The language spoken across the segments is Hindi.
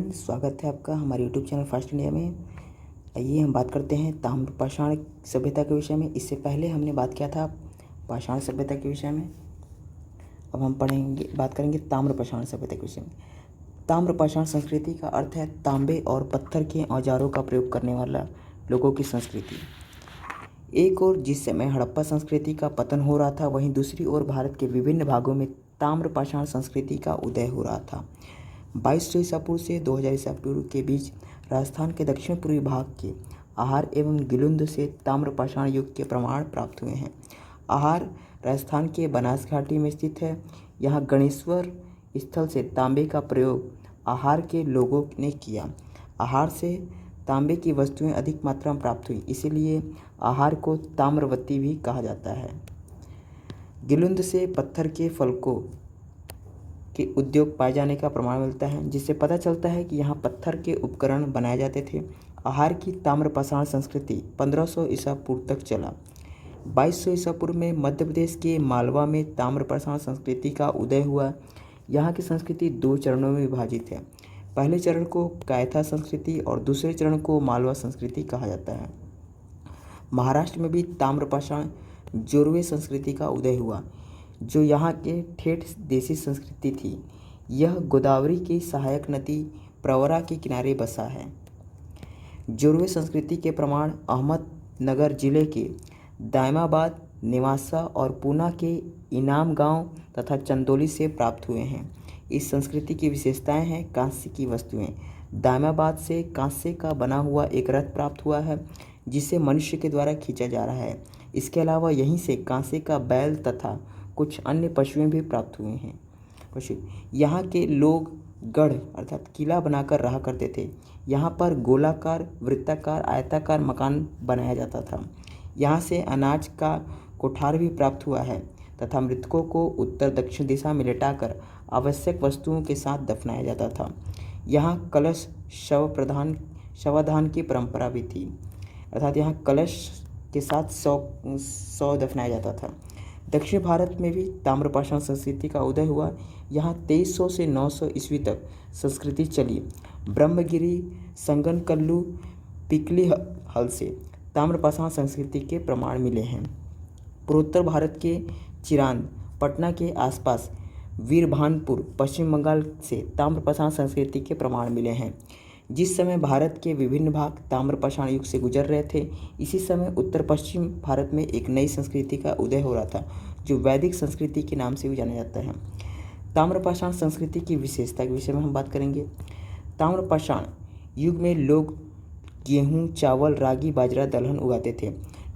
स्वागत है आपका हमारे यूट्यूब चैनल फास्ट इंडिया में। आइए हम बात करते हैं ताम्र पाषाण सभ्यता के विषय में। इससे पहले हमने बात किया था पाषाण सभ्यता के विषय में। अब हम बात करेंगे ताम्र पाषाण सभ्यता के विषय में। ताम्र पाषाण संस्कृति का अर्थ है तांबे और पत्थर के औजारों का प्रयोग करने वाला लोगों की संस्कृति। एक ओर जिस समय हड़प्पा संस्कृति का पतन हो रहा था, वहीं दूसरी ओर भारत के विभिन्न भागों में ताम्र पाषाण संस्कृति का उदय हो रहा था। 2200 ईसा पूर्व से 2000 ईसा पूर्व के बीच राजस्थान के दक्षिण पूर्वी भाग के आहार एवं गिलुंद से ताम्र पाषाण युग के प्रमाण प्राप्त हुए हैं। आहार राजस्थान के बनास घाटी में स्थित है। यहाँ गणेश्वर स्थल से तांबे का प्रयोग आहार के लोगों ने किया। आहार से तांबे की वस्तुएं अधिक मात्रा में प्राप्त हुई, इसीलिए आहार को ताम्रवती भी कहा जाता है। गिलुंद से पत्थर के फलकों के उद्योग पाए जाने का प्रमाण मिलता है, जिससे पता चलता है कि यहाँ पत्थर के उपकरण बनाए जाते थे। आहार की ताम्र पाषाण संस्कृति 1500 ईसा पूर्व तक चला। 2200 ईसा पूर्व में मध्य प्रदेश के मालवा में ताम्र पाषाण संस्कृति का उदय हुआ। यहाँ की संस्कृति 2 चरणों में विभाजित है। पहले चरण को कायथा संस्कृति और दूसरे चरण को मालवा संस्कृति कहा जाता है। महाराष्ट्र में भी ताम्र पाषाण जोरवे संस्कृति का उदय हुआ, जो यहाँ के ठेठ देशी संस्कृति थी। यह गोदावरी की सहायक नदी प्रवरा के किनारे बसा है। जोरवे संस्कृति के प्रमाण अहमदनगर जिले के दायमाबाद, नेवासा और पूना के इनाम गांव तथा चंदौली से प्राप्त हुए हैं। इस संस्कृति की विशेषताएं हैं कांस्य की वस्तुएं। दायमाबाद से कांस्य का बना हुआ एक रथ प्राप्त हुआ है, जिसे मनुष्य के द्वारा खींचा जा रहा है। इसके अलावा यहीं से कांस्य का बैल तथा कुछ अन्य पशुएं भी प्राप्त हुए हैं। यहाँ के लोग गढ़ अर्थात किला बनाकर रहा करते थे। यहाँ पर गोलाकार, वृत्ताकार, आयताकार मकान बनाया जाता था। यहाँ से अनाज का कोठार भी प्राप्त हुआ है तथा मृतकों को उत्तर दक्षिण दिशा में लिटाकर आवश्यक वस्तुओं के साथ दफनाया जाता था। यहाँ कलश शवदान की परंपरा भी थी, अर्थात यहाँ कलश के साथ शव दफनाया जाता था। दक्षिण भारत में भी ताम्र पाषाण संस्कृति का उदय हुआ। यहाँ 2300 से 900 ईस्वी तक संस्कृति चली। ब्रह्मगिरी, संगनकल्लू, पिकली हल से ताम्र पाषाण संस्कृति के प्रमाण मिले हैं। पूर्वोत्तर भारत के चिरांद, पटना के आसपास वीरभानपुर, पश्चिम बंगाल से ताम्र पाषाण संस्कृति के प्रमाण मिले हैं। जिस समय भारत के विभिन्न भाग ताम्र पाषाण युग से गुजर रहे थे, इसी समय उत्तर पश्चिम भारत में एक नई संस्कृति का उदय हो रहा था, जो वैदिक संस्कृति के नाम से भी जाना जाता है। ताम्र पाषाण संस्कृति की विशेषता के विषय में हम बात करेंगे। ताम्र पाषाण युग में लोग गेहूँ, चावल, रागी, बाजरा, दलहन उगाते थे।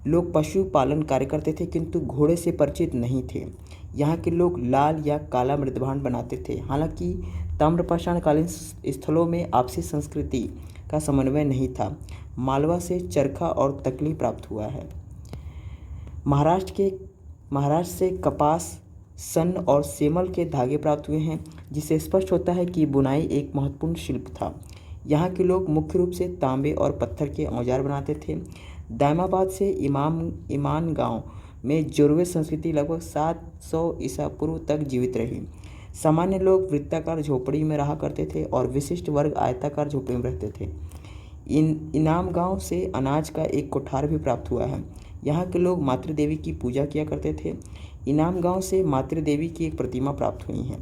लोग पशु पालन कार्य करते थे, किंतु घोड़े से परिचित नहीं थे। यहाँ के लोग लाल या काला मृदभांड बनाते थे। हालांकि ताम्र पाषाण कालीन स्थलों में आपसी संस्कृति का समन्वय नहीं था। मालवा से चरखा और तकली प्राप्त हुआ है। महाराष्ट्र से कपास, सन और सेमल के धागे प्राप्त हुए हैं, जिससे स्पष्ट होता है कि बुनाई एक महत्वपूर्ण शिल्प था। यहाँ के लोग मुख्य रूप से तांबे और पत्थर के औजार बनाते थे। दायमाबाद से ईमान गांव में जोरवे संस्कृति लगभग 700 ईसा पूर्व तक जीवित रही। सामान्य लोग वृत्ताकार झोपड़ी में रहा करते थे और विशिष्ट वर्ग आयताकार झोपड़ी में रहते थे। इनाम गांव से अनाज का एक कोठार भी प्राप्त हुआ है। यहाँ के लोग मातृदेवी की पूजा किया करते थे। इनाम गांव से मातृदेवी की एक प्रतिमा प्राप्त हुई है।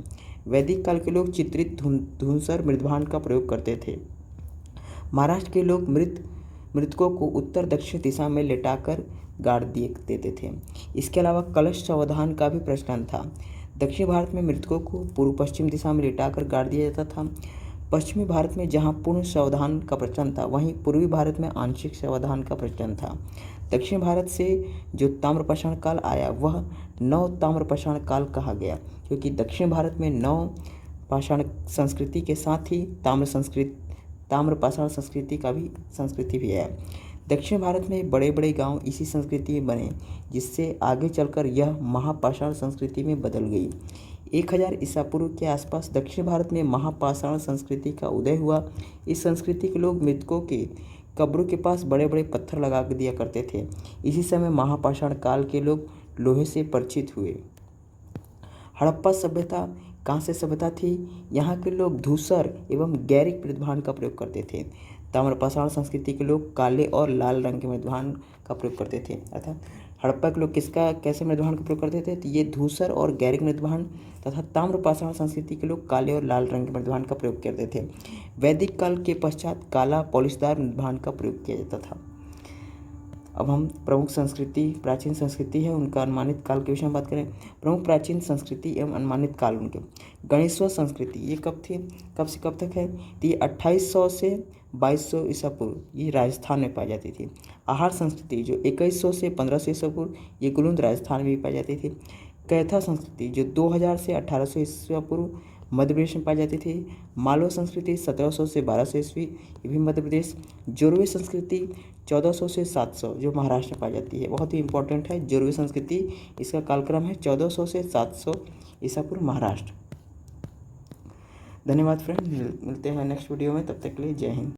वैदिक काल के लोग चित्रित धुंसर मृदभांड का प्रयोग करते थे। महाराष्ट्र के लोग मृतकों को उत्तर दक्षिण दिशा में लेटाकर गाड़ देते थे। इसके अलावा कलश शवदान का भी प्रचलन था। दक्षिण भारत में मृतकों को पूर्व पश्चिम दिशा में लिटाकर गाड़ दिया जाता था। पश्चिमी भारत में जहाँ पूर्ण शवदान का प्रचलन था, वहीं पूर्वी भारत में आंशिक शवदान का प्रचलन था। दक्षिण भारत से जो ताम्र पाषाण काल आया, वह नव ताम्र पाषाण काल कहा गया, क्योंकि दक्षिण भारत में नव पाषाण संस्कृति के साथ ही ताम्र पाषाण संस्कृति भी है। दक्षिण भारत में बड़े बड़े गांव इसी संस्कृति में बने, जिससे आगे चलकर यह महापाषाण संस्कृति में बदल गई। 1000 ईसा पूर्व के आसपास दक्षिण भारत में महापाषाण संस्कृति का उदय हुआ। इस संस्कृति के लोग मृतकों के कब्रों के पास बड़े बड़े पत्थर लगा दिया करते थे। इसी समय महापाषाण काल के लोग लोहे से परिचित हुए। हड़प्पा सभ्यता कहाँ से सभ्यता थी? यहाँ के लोग धूसर एवं गैरिक मृदभांड का प्रयोग करते थे। ताम्रपाषाण संस्कृति के लोग काले और लाल रंग के मृदभांड का प्रयोग करते थे। अर्थात हड़प्पा के लोग किसका कैसे मृदभांड का प्रयोग करते थे? तो ये धूसर और गैरिक मृदभांड तथा ताम्रपाषाण संस्कृति के लोग काले और लाल रंग के मृदभांड का प्रयोग करते थे। वैदिक काल के पश्चात काला पॉलिशदार मृदभांड का प्रयोग किया जाता था। अब हम प्रमुख संस्कृति प्राचीन संस्कृति है उनका अनुमानित काल के विषय में बात करें। प्रमुख प्राचीन संस्कृति एवं अनुमानित काल उनके। गणेशोत्सव संस्कृति ये कब थी, कब से कब तक है? तो ये 2800 से 2200 ईसा पूर्व ये राजस्थान में पाई जाती थी। आहार संस्कृति जो 2100 से 1500 ईसा पूर्व ये कुलुंद राजस्थान में भी पाई जाती थी। कैथा संस्कृति जो 2000 से 1800 ईसा पूर्व मध्य प्रदेश में पाई जाती थी। मालवा संस्कृति 1700 से 1200 ईस्वी ये भी मध्य प्रदेश। जोरवे संस्कृति 1400 से 700 जो महाराष्ट्र में पाई जाती है, बहुत ही इंपॉर्टेंट है जोरवे संस्कृति। इसका कालक्रम है 1400 से 700 ईसा पूर्व महाराष्ट्र। धन्यवाद फ्रेंड, मिलते हैं नेक्स्ट वीडियो में, तब तक के लिए जय हिंद।